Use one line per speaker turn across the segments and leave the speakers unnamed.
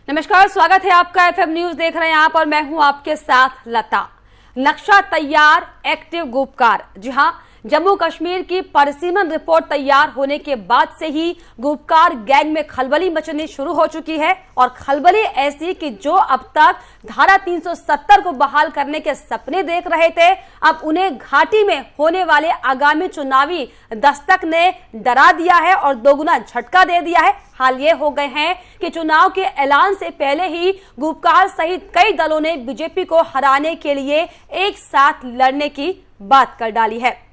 नमस्कार, स्वागत है आपका एफएम न्यूज देख रहे हैं आप और मैं हूं आपके साथ लता। नक्शा तैयार, एक्टिव गुपकार। जी हां, जम्मू कश्मीर की परिसीमन रिपोर्ट तैयार होने के बाद से ही गुपकार गैंग में खलबली मचनी शुरू हो चुकी है और खलबली ऐसी कि जो अब तक धारा 370 को बहाल करने के सपने देख रहे थे, अब उन्हें घाटी में होने वाले आगामी चुनावी दस्तक ने डरा दिया है और दोगुना झटका दे दिया है। हाल ये हो गए हैं कि चुनाव के ऐलान से पहले ही गुपकार सहित कई दलों ने बीजेपी को हराने के लिए एक साथ लड़ने की बात कर डाली है।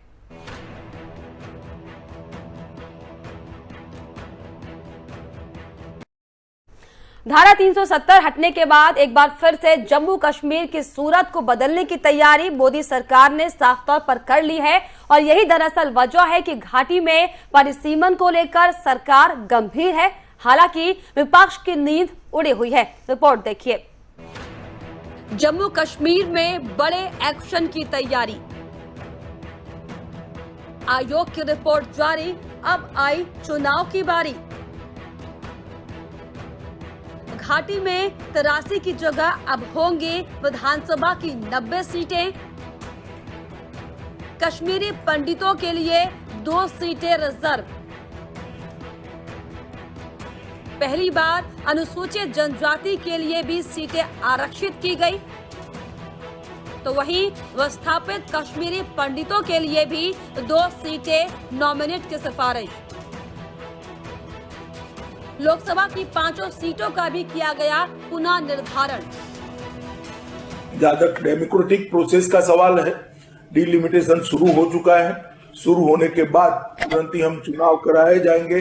धारा 370 हटने के बाद एक बार फिर से जम्मू कश्मीर की सूरत को बदलने की तैयारी मोदी सरकार ने साफ तौर पर कर ली है और यही दरअसल वजह है कि घाटी में परिसीमन को लेकर सरकार गंभीर है। हालांकि विपक्ष की नींद उड़ी हुई है। रिपोर्ट देखिए। जम्मू कश्मीर में बड़े एक्शन की तैयारी, आयोग की रिपोर्ट जारी, अब आई चुनाव की बारी। घाटी में 83 की जगह अब होंगे विधानसभा की 90 सीटें। कश्मीरी पंडितों के लिए 2 सीटें रिजर्व। पहली बार अनुसूचित जनजाति के लिए भी सीटें आरक्षित की गई, तो वहीं विस्थापित कश्मीरी पंडितों के लिए भी 2 सीटें नॉमिनेट की सिफारिश। लोकसभा की 5 सीटों का भी किया गया पुनः निर्धारण।
ज्यादा डेमोक्रेटिक प्रोसेस का सवाल है। डिलिमिटेशन शुरू हो चुका है। शुरू होने के बाद तुरंत ही हम चुनाव कराए जाएंगे।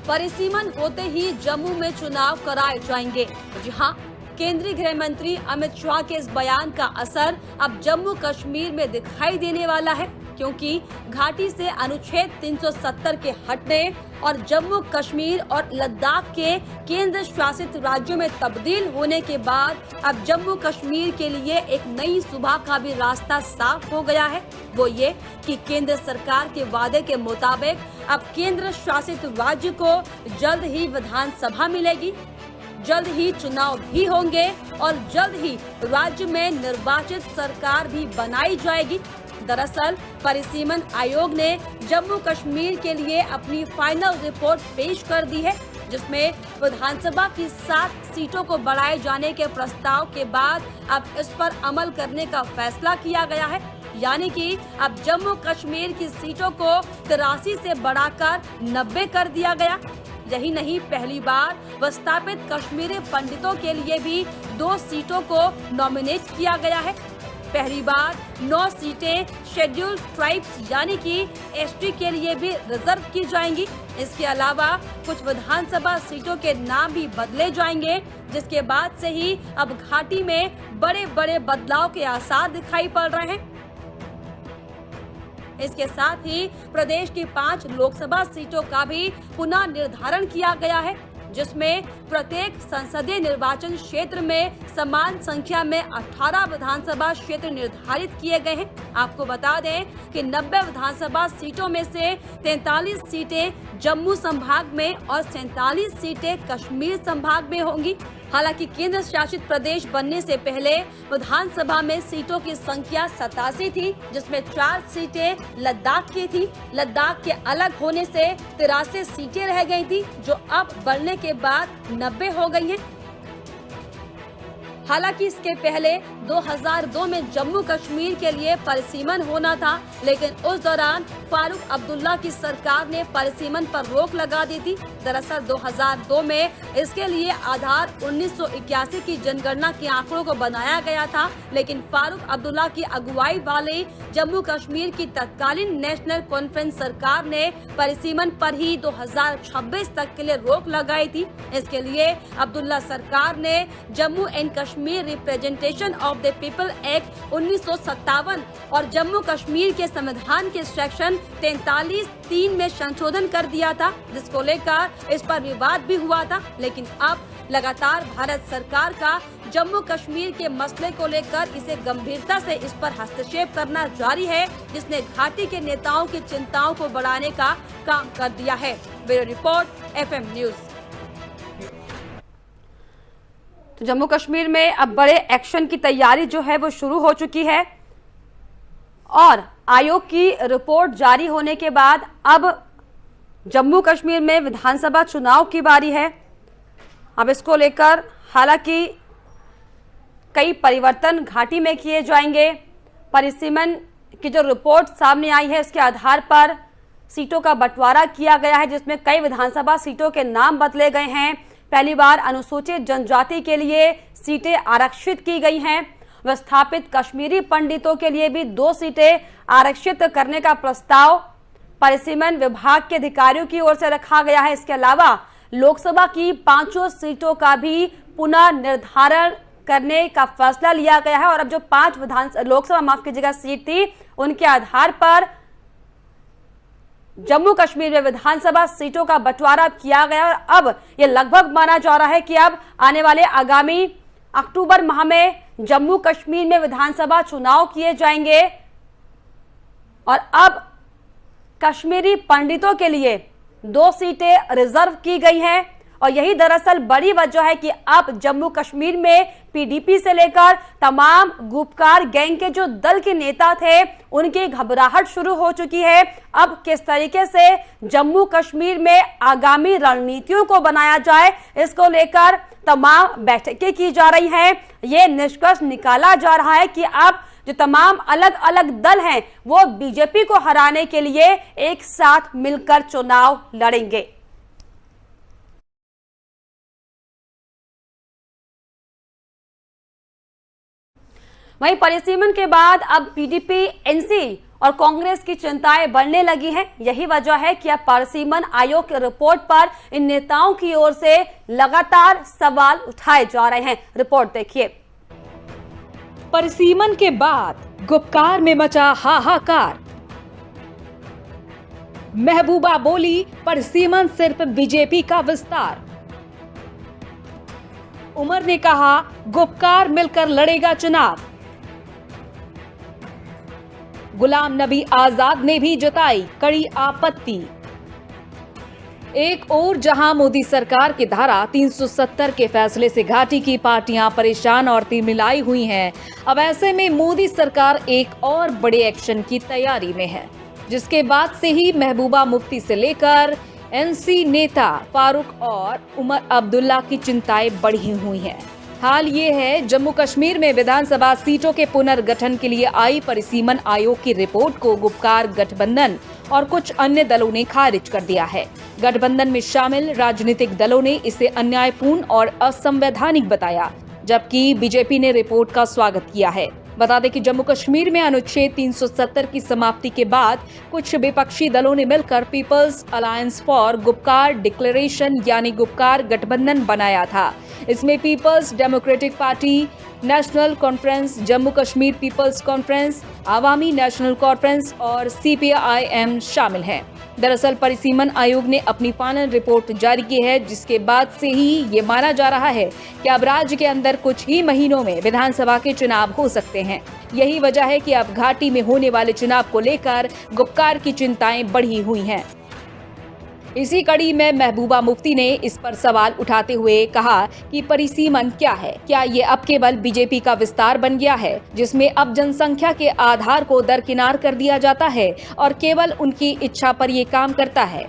परिसीमन होते ही जम्मू में चुनाव कराए जाएंगे। जी हां, केंद्रीय गृह मंत्री अमित शाह के इस बयान का असर अब जम्मू कश्मीर में दिखाई देने वाला है, क्योंकि घाटी से अनुच्छेद 370 के हटने और जम्मू कश्मीर और लद्दाख के केंद्र शासित राज्यों में तब्दील होने के बाद अब जम्मू कश्मीर के लिए एक नई सुबह का भी रास्ता साफ हो गया है। वो ये कि केंद्र सरकार के वादे के मुताबिक अब केंद्र शासित राज्य को जल्द ही विधानसभा मिलेगी, जल्द ही चुनाव भी होंगे और जल्द ही राज्य में निर्वाचित सरकार भी बनाई जाएगी। दरअसल परिसीमन आयोग ने जम्मू कश्मीर के लिए अपनी फाइनल रिपोर्ट पेश कर दी है, जिसमें विधानसभा की 7 सीटों को बढ़ाए जाने के प्रस्ताव के बाद अब इस पर अमल करने का फैसला किया गया है। यानी कि अब जम्मू कश्मीर की सीटों को 83 से बढ़ाकर 90 कर दिया गया। यही नहीं, पहली बार विस्थापित कश्मीरी पंडितों के लिए भी 2 सीटों को नॉमिनेट किया गया है। पहली बार 9 सीटें शेड्यूल्ड ट्राइब्स यानी कि एसटी के लिए भी रिजर्व की जाएंगी। इसके अलावा कुछ विधानसभा सीटों के नाम भी बदले जाएंगे, जिसके बाद से ही अब घाटी में बड़े बड़े बदलाव के आसार दिखाई पड़ रहे हैं। इसके साथ ही प्रदेश की 5 लोकसभा सीटों का भी पुनः निर्धारण किया गया है, जिसमें प्रत्येक संसदीय निर्वाचन क्षेत्र में समान संख्या में 18 विधानसभा क्षेत्र निर्धारित किए गए हैं। आपको बता दें कि 90 विधानसभा सीटों में से 43 सीटें जम्मू संभाग में और 47 सीटें कश्मीर संभाग में होंगी। हालांकि केंद्र शासित प्रदेश बनने से पहले विधानसभा में सीटों की संख्या 87 थी, जिसमें 4 सीटें लद्दाख की थी। लद्दाख के अलग होने से 83 सीटें रह गई थी, जो अब बढ़ने के बाद 90 हो गई हैं। हालांकि इसके पहले 2002 में जम्मू कश्मीर के लिए परिसीमन होना था, लेकिन उस दौरान फारूक अब्दुल्ला की सरकार ने परिसीमन पर रोक लगा दी थी। दरअसल 2002 में इसके लिए आधार 1981 की जनगणना के आंकड़ों को बनाया गया था, लेकिन फारूक अब्दुल्ला की अगुवाई वाली जम्मू कश्मीर की तत्कालीन नेशनल कॉन्फ्रेंस सरकार ने परिसीमन पर ही 2026 तक के लिए रोक लगाई थी। इसके लिए अब्दुल्ला सरकार ने Jammu and Kashmir representation of the people act 1957 और जम्मू कश्मीर के संविधान के सेक्शन 43(3) में संशोधन कर दिया था, जिसको लेकर इस पर विवाद भी हुआ था। लेकिन अब लगातार भारत सरकार का जम्मू कश्मीर के मसले को लेकर इसे गंभीरता से इस पर हस्तक्षेप करना जारी है, जिसने घाटी के नेताओं की चिंताओं को बढ़ाने का काम कर दिया है। Bureau report, FM news. तो जम्मू कश्मीर में अब बड़े एक्शन की तैयारी जो है वो शुरू हो चुकी है और आयोग की रिपोर्ट जारी होने के बाद अब जम्मू कश्मीर में विधानसभा चुनाव की बारी है। अब इसको लेकर हालांकि कई परिवर्तन घाटी में किए जाएंगे। परिसीमन की जो रिपोर्ट सामने आई है उसके आधार पर सीटों का बंटवारा किया गया है, जिसमें कई विधानसभा सीटों के नाम बदले गए हैं। पहली बार अनुसूचित जनजाति के लिए सीटें आरक्षित की गई हैं। विस्थापित कश्मीरी पंडितों के लिए भी 2 सीटें आरक्षित करने का प्रस्ताव परिसीमन विभाग के अधिकारियों की ओर से रखा गया है। इसके अलावा लोकसभा की 5 सीटों का भी पुनः निर्धारण करने का फैसला लिया गया है और अब जो 5 लोकसभा सीट थी उनके आधार पर जम्मू कश्मीर में विधानसभा सीटों का बंटवारा किया गया और अब यह लगभग माना जा रहा है कि अब आने वाले आगामी अक्टूबर माह में जम्मू कश्मीर में विधानसभा चुनाव किए जाएंगे और अब कश्मीरी पंडितों के लिए 2 सीटें रिजर्व की गई हैं और यही दरअसल बड़ी वजह है कि अब जम्मू कश्मीर में पीडीपी से लेकर तमाम गुपकार गैंग के जो दल के नेता थे उनकी घबराहट शुरू हो चुकी है। अब किस तरीके से जम्मू कश्मीर में आगामी रणनीतियों को बनाया जाए, इसको लेकर तमाम बैठकें की जा रही हैं। ये निष्कर्ष निकाला जा रहा है कि अब जो तमाम अलग अलग दल हैं वो बीजेपी को हराने के लिए एक साथ मिलकर चुनाव लड़ेंगे। वहीं परिसीमन के बाद अब पीडीपी, एनसी और कांग्रेस की चिंताएं बढ़ने लगी हैं। यही वजह है कि अब परिसीमन आयोग की रिपोर्ट पर इन नेताओं की ओर से लगातार सवाल उठाए जा रहे हैं। रिपोर्ट देखिए।
परिसीमन के बाद गुपकार में मचा हाहाकार। महबूबा बोली, परिसीमन सिर्फ बीजेपी का विस्तार। उमर ने कहा, गुपकार मिलकर लड़ेगा चुनाव। गुलाम नबी आजाद ने भी जताई कड़ी आपत्ति। एक ओर जहां मोदी सरकार की धारा 370 के फैसले से घाटी की पार्टियां परेशान और तिमिलाई हुई हैं, अब ऐसे में मोदी सरकार एक और बड़े एक्शन की तैयारी में है, जिसके बाद से ही महबूबा मुफ्ती से लेकर एनसी नेता फारूक और उमर अब्दुल्ला की चिंताएं बढ़ी हुई हैं। हाल ये है, जम्मू कश्मीर में विधानसभा सीटों के पुनर्गठन के लिए आई परिसीमन आयोग की रिपोर्ट को गुपकार गठबंधन और कुछ अन्य दलों ने खारिज कर दिया है। गठबंधन में शामिल राजनीतिक दलों ने इसे अन्यायपूर्ण और असंवैधानिक बताया, जबकि बीजेपी ने रिपोर्ट का स्वागत किया है। बता दें कि जम्मू कश्मीर में अनुच्छेद 370 की समाप्ति के बाद कुछ विपक्षी दलों ने मिलकर people's alliance for Gupkar declaration यानी गुपकार गठबंधन बनाया था। इसमें people's democratic party, national conference, Jammu Kashmir people's conference, Awami national conference और CPIM शामिल हैं। दरअसल परिसीमन आयोग ने अपनी फाइनल रिपोर्ट जारी की है, जिसके बाद से ही ये माना जा रहा है कि अब राज्य के अंदर कुछ ही महीनों में विधानसभा के चुनाव हो सकते हैं। यही वजह है कि अब घाटी में होने वाले चुनाव को लेकर गुपकार की चिंताएं बढ़ी हुई हैं। इसी कड़ी में महबूबा मुफ्ती ने इस पर सवाल उठाते हुए कहा कि परिसीमन क्या है? क्या ये अब केवल बीजेपी का विस्तार बन गया है, जिसमें अब जनसंख्या के आधार को दरकिनार कर दिया जाता है और केवल उनकी इच्छा पर ये काम करता है?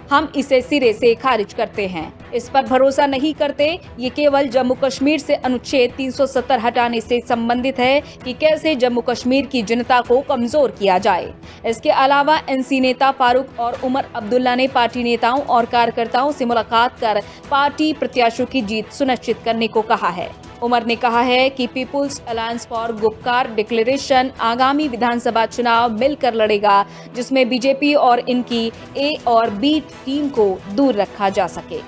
हम इसे सिरे से खारिज करते हैं, इस पर भरोसा नहीं करते। ये केवल जम्मू कश्मीर से अनुच्छेद 370 हटाने से संबंधित है कि कैसे जम्मू कश्मीर की जनता को कमजोर किया जाए। इसके अलावा एनसी नेता फारूक और उमर अब्दुल्ला ने पार्टी नेताओं और कार्यकर्ताओं से मुलाकात कर पार्टी प्रत्याशियों की जीत सुनिश्चित करने को कहा है। उमर ने कहा है कि people's alliance for Gupkar declaration आगामी विधानसभा चुनाव मिलकर लड़ेगा, जिसमें बीजेपी और इनकी ए और बी टीम को दूर रखा जा सके।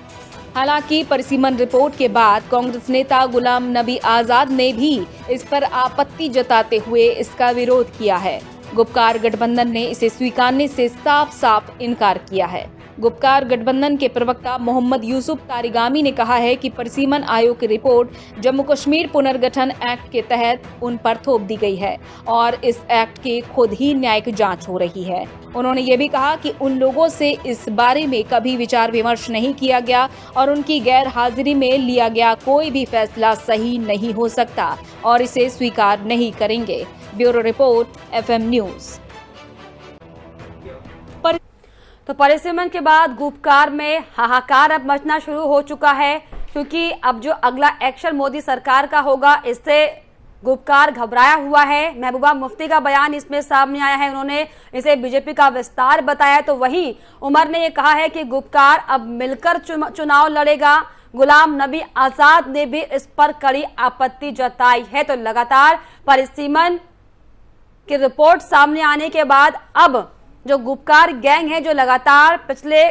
हालांकि परिसीमन रिपोर्ट के बाद कांग्रेस नेता गुलाम नबी आजाद ने भी इस पर आपत्ति जताते हुए इसका विरोध किया है। गुपकार गठबंधन ने इसे स्वीकारने से साफ साफ इनकार किया है। गुपकार गठबंधन के प्रवक्ता मोहम्मद यूसुफ तारिगामी ने कहा है कि परिसीमन आयोग की रिपोर्ट जम्मू कश्मीर पुनर्गठन एक्ट के तहत उन पर थोप दी गई है और इस एक्ट की खुद ही न्यायिक जांच हो रही है। उन्होंने ये भी कहा कि उन लोगों से इस बारे में कभी विचार विमर्श नहीं किया गया और उनकी गैर हाजिरी में लिया गया कोई भी फैसला सही नहीं हो सकता और इसे स्वीकार नहीं करेंगे। Bureau report FM news.
तो परिसीमन के बाद गुपकार में हाहाकार अब मचना शुरू हो चुका है, क्योंकि अब जो अगला एक्शन मोदी सरकार का होगा इससे गुपकार घबराया हुआ है। महबूबा मुफ्ती का बयान इसमें सामने आया है, उन्होंने इसे बीजेपी का विस्तार बताया। तो वहीं उमर ने ये कहा है कि गुपकार अब मिलकर चुनाव लड़ेगा। गुलाम नबी आजाद ने भी इस पर कड़ी आपत्ति जताई है। तो लगातार परिसीमन की रिपोर्ट सामने आने के बाद अब जो गुपकार गैंग है, जो लगातार पिछले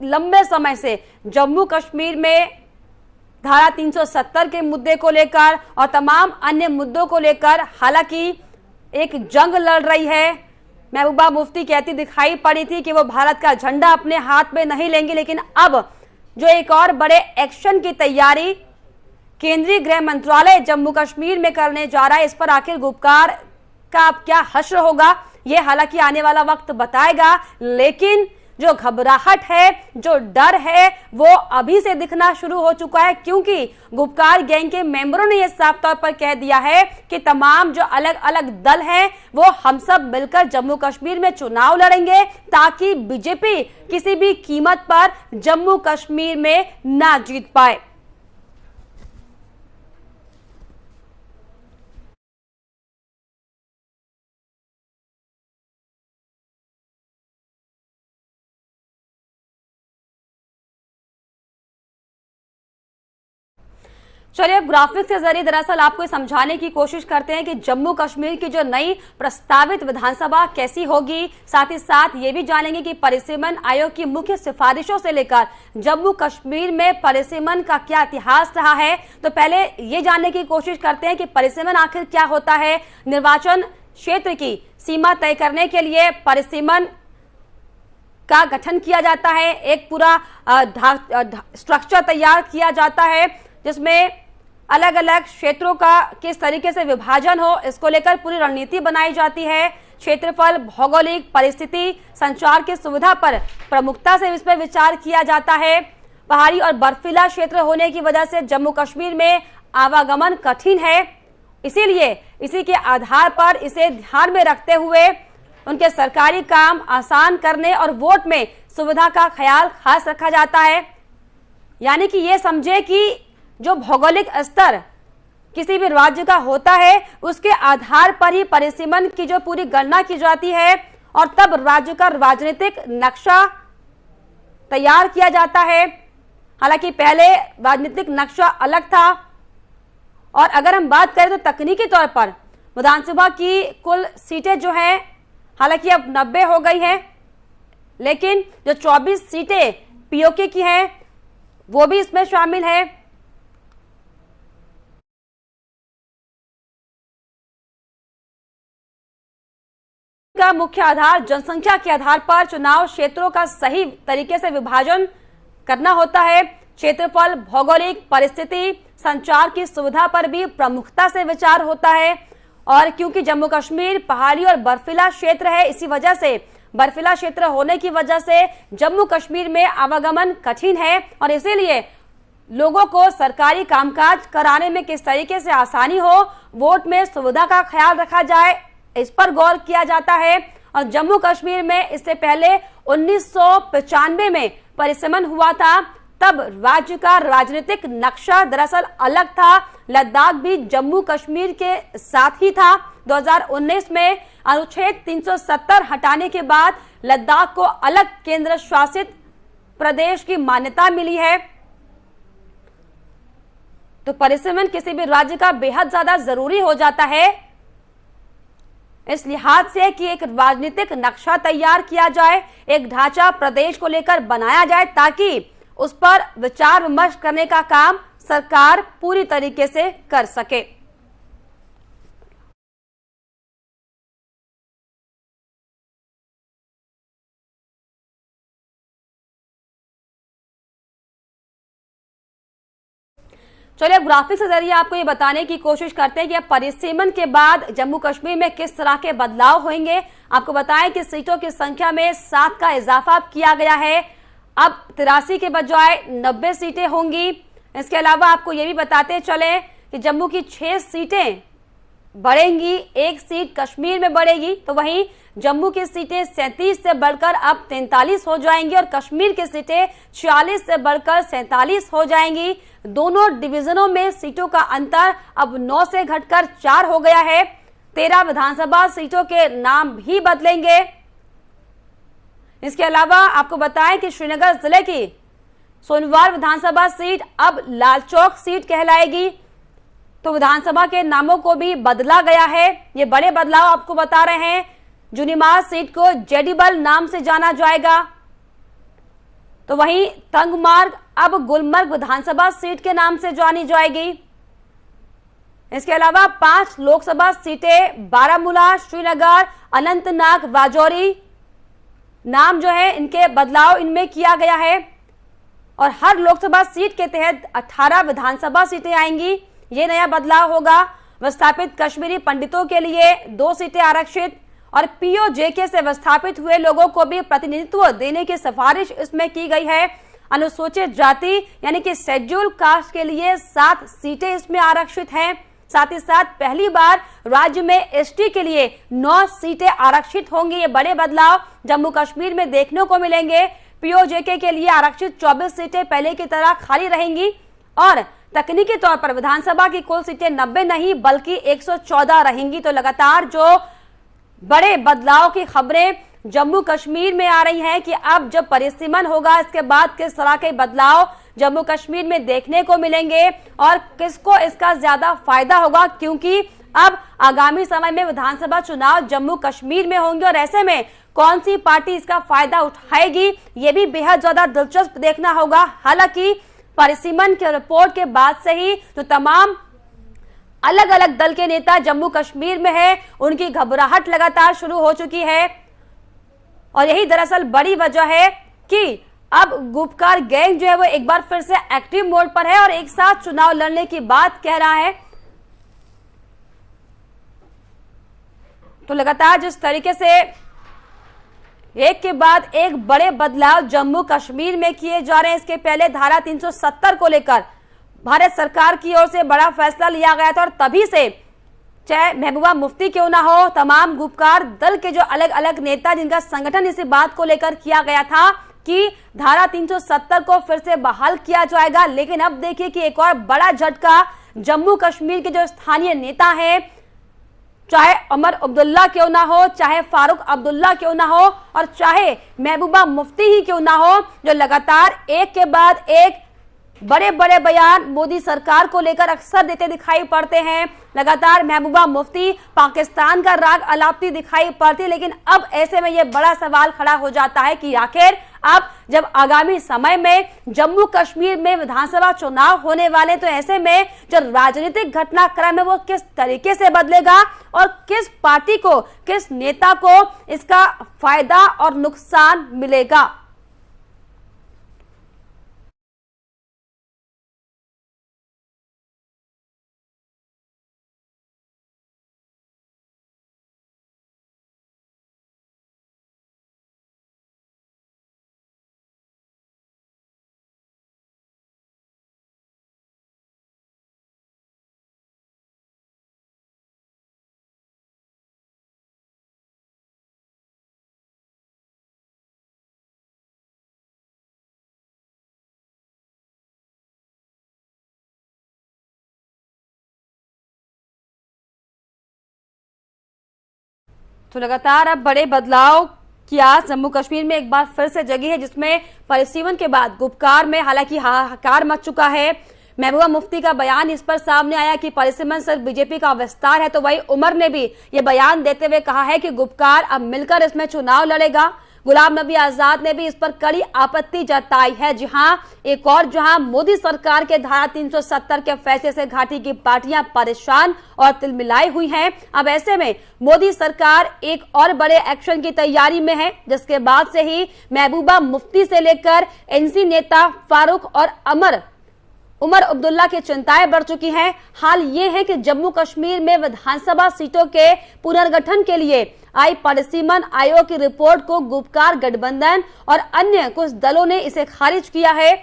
लंबे समय से जम्मू कश्मीर में धारा 370 के मुद्दे को लेकर और तमाम अन्य मुद्दों को लेकर हालांकि एक जंग लड़ रही है। महबूबा मुफ्ती कहती दिखाई पड़ी थी कि वो भारत का झंडा अपने हाथ में नहीं लेंगी, लेकिन अब जो एक और बड़े एक्शन की तैयारी केंद्रीय गृह मंत्रालय जम्मू कश्मीर में करने जा रहा है, इस पर आखिर गुपकार का अब क्या हश्र होगा, ये हालांकि आने वाला वक्त बताएगा। लेकिन जो घबराहट है, जो डर है, वो अभी से दिखना शुरू हो चुका है, क्योंकि गुपकार गैंग के मेंबरों ने यह साफ तौर पर कह दिया है कि तमाम जो अलग अलग दल हैं वो हम सब मिलकर जम्मू कश्मीर में चुनाव लड़ेंगे ताकि बीजेपी किसी भी कीमत पर जम्मू कश्मीर में ना जीत पाए। चलिए अब ग्राफिक्स के जरिए दरअसल आपको समझाने की कोशिश करते हैं कि जम्मू कश्मीर की जो नई प्रस्तावित विधानसभा कैसी होगी। साथ ही साथ ये भी जानेंगे कि परिसीमन आयोग की मुख्य सिफारिशों से लेकर जम्मू कश्मीर में परिसीमन का क्या इतिहास रहा है। तो पहले ये जानने की कोशिश करते हैं कि परिसीमन आखिर क्या होता है। निर्वाचन क्षेत्र की सीमा तय करने के लिए परिसीमन का गठन किया जाता है, एक पूरा स्ट्रक्चर तैयार किया जाता है जिसमें अलग अलग क्षेत्रों का किस तरीके से विभाजन हो, इसको लेकर पूरी रणनीति बनाई जाती है। क्षेत्रफल, भौगोलिक परिस्थिति, संचार की सुविधा पर प्रमुखता से इस पर विचार किया जाता है। पहाड़ी और बर्फीला क्षेत्र होने की वजह से जम्मू कश्मीर में आवागमन कठिन है, इसीलिए इसी के आधार पर इसे ध्यान में रखते हुए उनके सरकारी काम आसान करने और वोट में सुविधा का ख्याल खास रखा जाता है। यानी कि ये समझे कि जो भौगोलिक स्तर किसी भी राज्य का होता है उसके आधार पर ही परिसीमन की जो पूरी गणना की जाती है और तब राज्य का राजनीतिक नक्शा तैयार किया जाता है। हालांकि पहले राजनीतिक नक्शा अलग था और अगर हम बात करें तो तकनीकी तौर पर विधानसभा की कुल सीटें जो हैं हालांकि अब 90 हो गई हैं, लेकिन जो 24 सीटें पीओके की हैं वो भी इसमें शामिल है। का मुख्य आधार जनसंख्या के आधार पर चुनाव क्षेत्रों का सही तरीके से विभाजन करना होता है। क्षेत्रफल, भौगोलिक परिस्थिति, संचार की सुविधा पर भी प्रमुखता से विचार होता है। और क्योंकि जम्मू कश्मीर पहाड़ी और बर्फीला क्षेत्र है, इसी वजह से बर्फीला क्षेत्र होने की वजह से जम्मू कश्मीर में आवागमन कठिन है और इसीलिए लोगों को सरकारी कामकाज कराने में किस तरीके से आसानी हो, वोट में सुविधा का ख्याल रखा जाए, इस पर गौर किया जाता है। और जम्मू कश्मीर में इससे पहले 1995 में परिसीमन हुआ था, तब राज्य का राजनीतिक नक्शा दरअसल अलग था। लद्दाख भी जम्मू कश्मीर के साथ ही था। 2019 में अनुच्छेद 370 हटाने के बाद लद्दाख को अलग केंद्र शासित प्रदेश की मान्यता मिली है। तो परिसीमन किसी भी राज्य का बेहद ज्यादा जरूरी हो जाता है, इस लिहाज से कि एक राजनीतिक नक्शा तैयार किया जाए, एक ढांचा प्रदेश को लेकर बनाया जाए ताकि उस पर विचार विमर्श करने का काम सरकार पूरी तरीके से कर सके। चलिए ग्राफिक्स के जरिए आपको ये बताने की कोशिश करते हैं कि अब परिसीमन के बाद जम्मू कश्मीर में किस तरह के बदलाव होंगे। आपको बताएं कि सीटों की संख्या में 7 का इजाफा किया गया है। अब 83 के बजाय 90 सीटें होंगी। इसके अलावा आपको ये भी बताते चले कि जम्मू की 6 सीटें बढ़ेंगी, 1 सीट कश्मीर में बढ़ेगी। तो वहीं जम्मू की सीटें 37 से बढ़कर अब 43 हो जाएंगी और कश्मीर की सीटें 46 से बढ़कर 47 हो जाएंगी। दोनों डिवीजनों में सीटों का अंतर अब 9 से घटकर 4 हो गया है। 13 विधानसभा सीटों के नाम भी बदलेंगे। इसके अलावा आपको बताएं कि श्रीनगर जिले की सोनवार विधानसभा सीट अब लालचौक सीट कहलाएगी। तो विधानसभा के नामों को भी बदला गया है। ये बड़े बदलाव आपको बता रहे हैं। जुनीमार सीट को जेडीबल नाम से जाना जाएगा। तो वहीं तंगमार्ग अब गुलमर्ग विधानसभा सीट के नाम से जानी जाएगी। इसके अलावा 5 लोकसभा सीटें बारामूला, श्रीनगर, अनंतनाग, राजौरी नाम जो है इनके बदलाव इनमें किया गया है। और हर लोकसभा सीट के तहत 18 विधानसभा सीटें आएंगी। ये नया बदलाव होगा। विस्थापित कश्मीरी पंडितों के लिए 2 सीटें आरक्षित और पीओजेके से विस्थापित हुए लोगों को भी प्रतिनिधित्व देने की सिफारिश इसमें की गई है। अनुसूचित जाति यानी कि शेड्यूल कास्ट के लिए 7 सीटें इसमें आरक्षित हैं। साथ ही साथ पहली बार राज्य में एसटी के लिए 9 सीटें आरक्षित होंगी। ये बड़े बदलाव जम्मू कश्मीर में देखने को मिलेंगे। पीओजेके के लिए आरक्षित 24 सीटें पहले की तरह खाली रहेंगी और तकनीकी तौर पर विधानसभा की कुल सीटें 90 नहीं बल्कि 114 रहेंगी। तो लगातार जो बड़े बदलाव की खबरें जम्मू कश्मीर में आ रही हैं कि अब जब परिसीमन होगा इसके बाद किस तरह के बदलाव जम्मू कश्मीर में देखने को मिलेंगे और किसको इसका ज्यादा फायदा होगा, क्योंकि अब आगामी समय में विधानसभा चुनाव जम्मू कश्मीर में होंगे और ऐसे में कौन सी पार्टी इसका फायदा उठाएगी ये भी बेहद ज्यादा दिलचस्प देखना होगा। हालांकि परिसीमन के रिपोर्ट के बाद से ही जो तमाम अलग अलग दल के नेता जम्मू कश्मीर में है उनकी घबराहट लगातार शुरू हो चुकी है और यही दरअसल बड़ी वजह है कि अब गुपकार गैंग जो है वो एक बार फिर से एक्टिव मोड पर है और एक साथ चुनाव लड़ने की बात कह रहा है। तो लगातार जिस तरीके से एक के बाद एक बड़े बदलाव जम्मू कश्मीर में किए जा रहे हैं, इसके पहले धारा 370 को लेकर भारत सरकार की ओर से बड़ा फैसला लिया गया था और तभी से चाहे महबूबा मुफ्ती क्यों ना हो, तमाम गुपकार दल के जो अलग अलग नेता जिनका संगठन इसी बात को लेकर किया गया था कि धारा 370 को फिर से बहाल किया जाएगा। लेकिन अब देखिए कि एक और बड़ा झटका जम्मू कश्मीर के जो स्थानीय नेता हैं, चाहे उमर अब्दुल्ला क्यों ना हो, चाहे फारूक अब्दुल्ला क्यों ना हो और चाहे महबूबा मुफ्ती ही क्यों ना हो, जो लगातार एक के बाद एक बड़े बड़े बयान मोदी सरकार को लेकर अक्सर देते दिखाई पड़ते हैं। लगातार महबूबा मुफ्ती पाकिस्तान का राग अलापती दिखाई पड़ती, लेकिन अब ऐसे में यह बड़ा सवाल खड़ा हो जाता है कि आखिर अब जब आगामी समय में जम्मू कश्मीर में विधानसभा चुनाव होने वाले, तो ऐसे में जो राजनीतिक घटनाक्रम है वो किस तरीके से बदलेगा और किस पार्टी को, किस नेता को इसका फायदा और नुकसान मिलेगा। तो लगातार अब बड़े बदलाव की आस जम्मू कश्मीर में एक बार फिर से जगी है, जिसमें परिसीमन के बाद गुपकार में हालांकि हाहाकार मच चुका है। महबूबा मुफ्ती का बयान इस पर सामने आया कि परिसीमन सिर्फ बीजेपी का विस्तार है, तो वही उमर ने भी ये बयान देते हुए कहा है कि गुपकार अब मिलकर इसमें चुनाव लड़ेगा। गुलाम नबी आजाद ने भी इस पर कड़ी आपत्ति जताई है। एक और जहां मोदी सरकार के धारा 370 के फैसले से घाटी की पार्टियां परेशान और तिलमिलाई हुई हैं। अब ऐसे में मोदी सरकार एक और बड़े एक्शन की तैयारी में है, जिसके बाद से ही महबूबा मुफ्ती से लेकर एनसी नेता फारूक और अमर उमर अब्दुल्ला की चिंताएं बढ़ चुकी हैं। हाल ये है कि जम्मू कश्मीर में विधानसभा सीटों के पुनर्गठन के लिए आई परिसीमन आयोग की रिपोर्ट को गुपकार गठबंधन और अन्य कुछ दलों ने इसे खारिज किया है।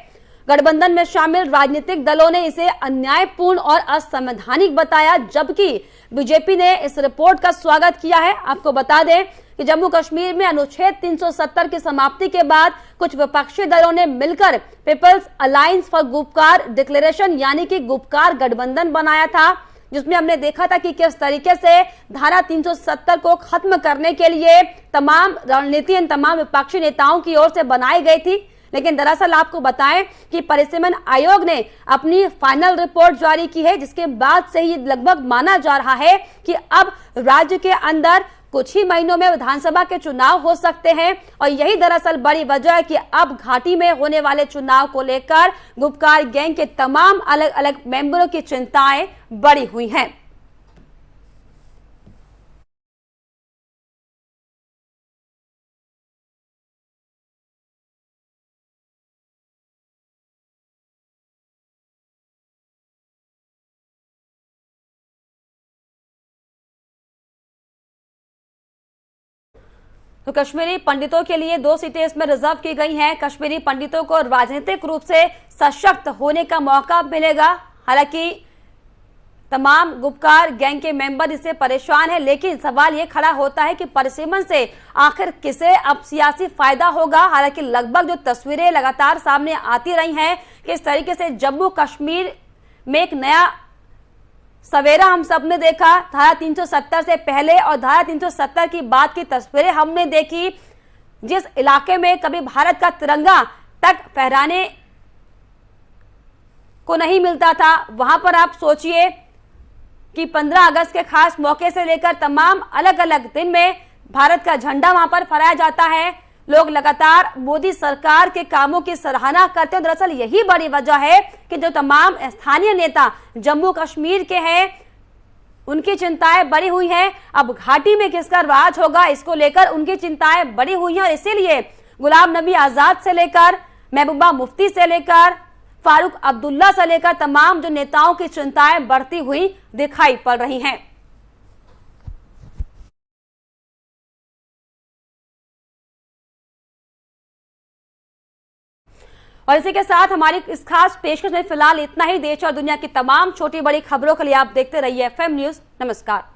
गठबंधन में शामिल राजनीतिक दलों ने इसे अन्यायपूर्ण और असंवैधानिक बताया, जबकि बीजेपी ने इस रिपोर्ट का स्वागत किया है। आपको बता दें कि जम्मू कश्मीर में अनुच्छेद 370 की समाप्ति के बाद कुछ विपक्षी दलों ने मिलकर people's alliance for Gupkar declaration यानी कि गुपकार गठबंधन बनाया था, जिसमें हमने देखा था कि किस तरीके से धारा 370 को खत्म करने के लिए तमाम रणनीति तमाम विपक्षी नेताओं की ओर से बनाई गई थी। लेकिन दरअसल आपको बताएं कि परिसीमन आयोग ने अपनी फाइनल रिपोर्ट जारी की है, जिसके बाद से ही लगभग माना जा रहा है कि अब राज्य के अंदर कुछ ही महीनों में विधानसभा के चुनाव हो सकते हैं और यही दरअसल बड़ी वजह है कि अब घाटी में होने वाले चुनाव को लेकर गुपकार गैंग के तमाम अलग अलग मेंबरों की चिंताएं बढ़ी हुई हैं। तो कश्मीरी पंडितों के लिए 2 सीटें इसमें रिजर्व की गई हैं। कश्मीरी पंडितों को राजनीतिक रूप से सशक्त होने का मौका मिलेगा। हालांकि तमाम गुपकार गैंग के मेंबर इससे परेशान हैं, लेकिन सवाल ये खड़ा होता है कि परिसीमन से आखिर किसे अब सियासी फायदा होगा। हालांकि लगभग जो तस्वीरें लगातार सामने आती रही हैं कि इस तरीके से जम्मू कश्मीर में एक नया सवेरा हम सब ने देखा। धारा 370 से पहले और धारा 370 की बाद की तस्वीरें हमने देखी। जिस इलाके में कभी भारत का तिरंगा तक फहराने को नहीं मिलता था, वहां पर आप सोचिए कि 15 अगस्त के खास मौके से लेकर तमाम अलग अलग दिन में भारत का झंडा वहां पर फहराया जाता है। लोग लगातार मोदी सरकार के कामों की सराहना करते हैं। दरअसल यही बड़ी वजह है कि जो तमाम स्थानीय नेता जम्मू कश्मीर के हैं, उनकी चिंताएं बढ़ी हुई हैं। अब घाटी में किसका राज होगा, इसको लेकर उनकी चिंताएं बढ़ी हुई हैं और इसीलिए गुलाम नबी आजाद से लेकर महबूबा मुफ्ती से लेकर फारूक अब्दुल्ला से लेकर तमाम जो नेताओं की चिंताएं बढ़ती हुई दिखाई पड़ रही हैं। और इसी के साथ हमारी इस खास पेशकश में फिलहाल इतना ही। देश और दुनिया की तमाम छोटी बड़ी खबरों के लिए आप देखते रहिए FM न्यूज। नमस्कार।